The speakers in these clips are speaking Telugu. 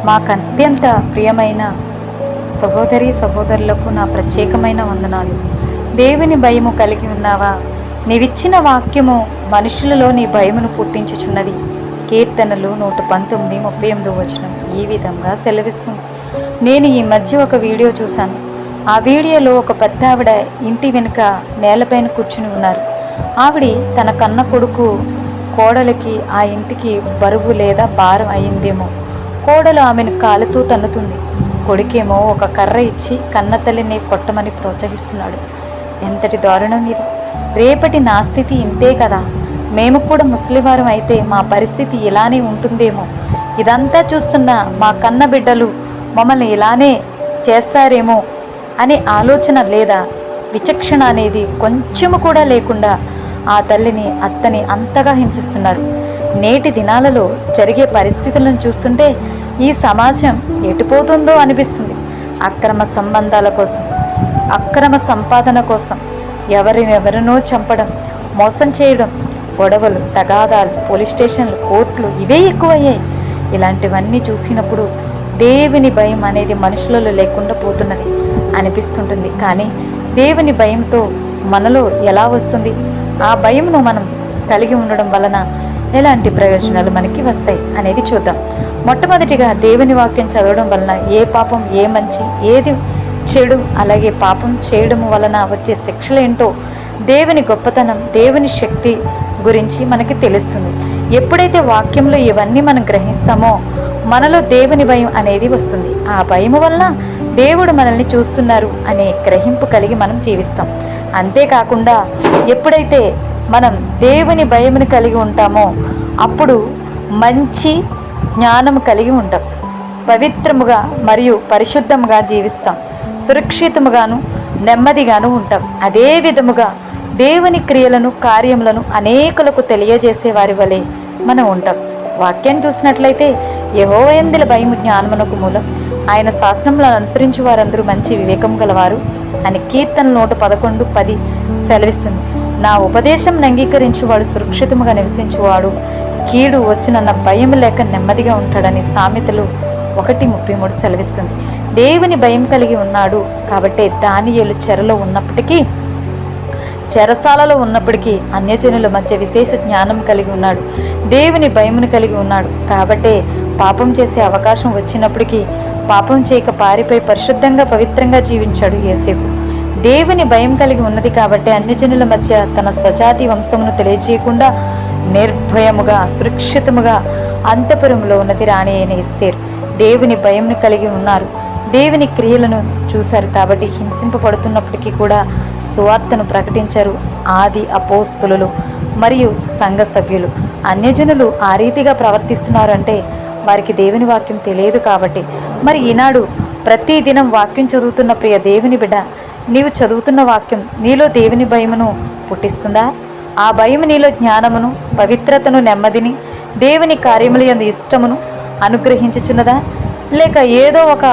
మాకు అత్యంత ప్రియమైన సహోదరి సహోదరులకు నా ప్రత్యేకమైన వందనాలు. దేవుని భయము కలిగి ఉన్నావా? నీవిచ్చిన వాక్యము మనుషులలో నీ భయమును పుట్టించుచున్నది. కీర్తనలు 119:38 ఈ విధంగా సెలవిస్తుంది. నేను ఈ మధ్య ఒక వీడియో చూశాను. ఆ వీడియోలో ఒక పెద్ద ఆవిడ ఇంటి వెనుక నేలపైన కూర్చుని ఉన్నారు. ఆవిడ తన కన్న కొడుకు కోడలికి ఆ ఇంటికి బరువు లేదా భారం అయిందేమో. కోడలు ఆమెను కాలుతూ తన్నుతుంది. కొడుకేమో ఒక కర్ర ఇచ్చి కన్న తల్లిని కొట్టమని ప్రోత్సహిస్తున్నాడు. ఎంతటి దారుణం ఇది! రేపటి నా స్థితి ఇంతే కదా. మేము కూడా ముసలివారం అయితే మా పరిస్థితి ఇలానే ఉంటుందేమో. ఇదంతా చూస్తున్న మా కన్న బిడ్డలు మమ్మల్ని ఇలానే చేస్తారేమో అనే ఆలోచన లేదా విచక్షణ అనేది కొంచెము కూడా లేకుండా ఆ తల్లిని అత్తని అంతగా హింసిస్తున్నారు. నేటి దినాలలో జరిగే పరిస్థితులను చూస్తుంటే ఈ సమాజం ఎటుపోతుందో అనిపిస్తుంది. అక్రమ సంబంధాల కోసం, అక్రమ సంపాదన కోసం ఎవరినెవరినో చంపడం, మోసం చేయడం, గొడవలు, తగాదాలు, పోలీస్ స్టేషన్లు, కోర్టులు ఇవే ఎక్కువయ్యాయి. ఇలాంటివన్నీ చూసినప్పుడు దేవుని భయం అనేది మనుషులలో లేకుండా పోతున్నది అనిపిస్తుంటుంది. కానీ దేవుని భయంతో మనలో ఎలా వస్తుంది? ఆ భయంను మనం కలిగి ఉండడం వలన ఎలాంటి ప్రయోజనాలు మనకి వస్తాయి అనేది చూద్దాం. మొట్టమొదటిగా దేవుని వాక్యం చదవడం వలన ఏ పాపం, ఏ మంచి, ఏది చెడు, అలాగే పాపం చేయడం వలన వచ్చే శిక్షలు ఏంటో, దేవుని గొప్పతనం, దేవుని శక్తి గురించి మనకి తెలుస్తుంది. ఎప్పుడైతే వాక్యంలో ఇవన్నీ మనం గ్రహిస్తామో మనలో దేవుని భయం అనేది వస్తుంది. ఆ భయం వల్ల దేవుడు మనల్ని చూస్తున్నారు అనే గ్రహింపు కలిగి మనం జీవిస్తాం. అంతేకాకుండా ఎప్పుడైతే మనం దేవుని భయముని కలిగి ఉంటామో అప్పుడు మంచి జ్ఞానం కలిగి ఉంటాం, పవిత్రముగా మరియు పరిశుద్ధముగా జీవిస్తాం, సురక్షితముగాను నెమ్మదిగాను ఉంటాం. అదే విధముగా దేవుని క్రియలను, కార్యములను అనేకులకు తెలియజేసే వారి వలె మనం ఉంటాం. వాక్యాన్ని చూసినట్లయితే యెహోవా యందు భయము జ్ఞానమునకు మూలం, ఆయన శాసనములను అనుసరించు వారందరూ మంచి వివేకం గలవారు అని కీర్తన 111:10 సెలవిస్తుంది. నా ఉపదేశం అంగీకరించువాడు సురక్షితముగా నివసించువాడు, కీడు వచ్చునన్న భయం లేక నెమ్మదిగా ఉంటాడని సామెతలు 1:33 సెలవిస్తుంది. దేవుని భయం కలిగి ఉన్నాడు కాబట్టే దానియేలు చెరలో ఉన్నప్పటికీ, చెరసాలలో ఉన్నప్పటికీ అన్యజనుల మధ్య విశేష జ్ఞానం కలిగి ఉన్నాడు. దేవుని భయమును కలిగి ఉన్నాడు కాబట్టే పాపం చేసే అవకాశం వచ్చినప్పటికీ పాపం చేయక పారిపోయి పరిశుద్ధంగా పవిత్రంగా జీవించాడు యోసేపు. దేవుని భయం కలిగి ఉన్నది కాబట్టి అన్యజనుల మధ్య తన స్వజాతి వంశమును తెలియజేయకుండా నిర్భయముగా, సురక్షితముగా అంతఃపురంలో ఉన్నది రాణి అయిన ఎస్తేరు దేవుని భయంను కలిగి ఉన్నారు. దేవుని క్రియలను చూశారు కాబట్టి హింసింపబడుతున్నప్పటికీ కూడా సువార్తను ప్రకటించారు ఆది అపోస్తులు మరియు సంఘ సభ్యులు. అన్యజనులు ఆ రీతిగా ప్రవర్తిస్తున్నారంటే వారికి దేవుని వాక్యం తెలియదు కాబట్టి. మరి ఈనాడు ప్రతిదినం వాక్యం చదువుతున్న ప్రియ దేవుని బిడ్డ, నీవు చదువుతున్న వాక్యం నీలో దేవుని భయమును పుట్టిస్తుందా? ఆ భయం నీలో జ్ఞానమును, పవిత్రతను, నెమ్మదిని, దేవుని కార్యముల యందు ఇష్టమును అనుగ్రహించుచున్నదా? లేక ఏదో ఒక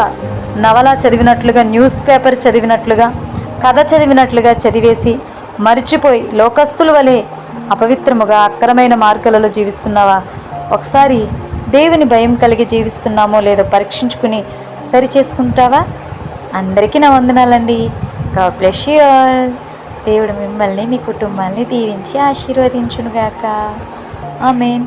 నవల చదివినట్లుగా, న్యూస్ పేపర్ చదివినట్లుగా, కథ చదివినట్లుగా చదివేసి మరిచిపోయి లోకస్తుల వలె అపవిత్రముగా అక్రమైన మార్గాలలో జీవిస్తున్నావా? ఒకసారి దేవుని భయం కలిగి జీవిస్తున్నామో లేదో పరీక్షించుకుని సరి చేసుకుంటావా? అందరికీ నా వందనాలండి. God bless you all. దేవుడు మిమ్మల్ని, మీ కుటుంబాన్ని దీవించి ఆశీర్వదించునుగాక. ఆమేన్.